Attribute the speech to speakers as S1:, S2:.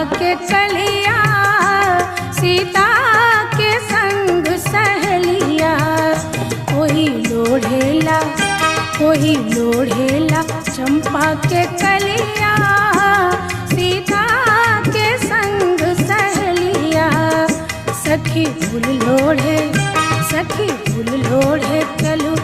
S1: के कलिया सीता के संग सहेलिया। कोई लोढ़ेला चंपा के कलिया सीता के संग सहेलिया। सखी फूल लोढ़े चलू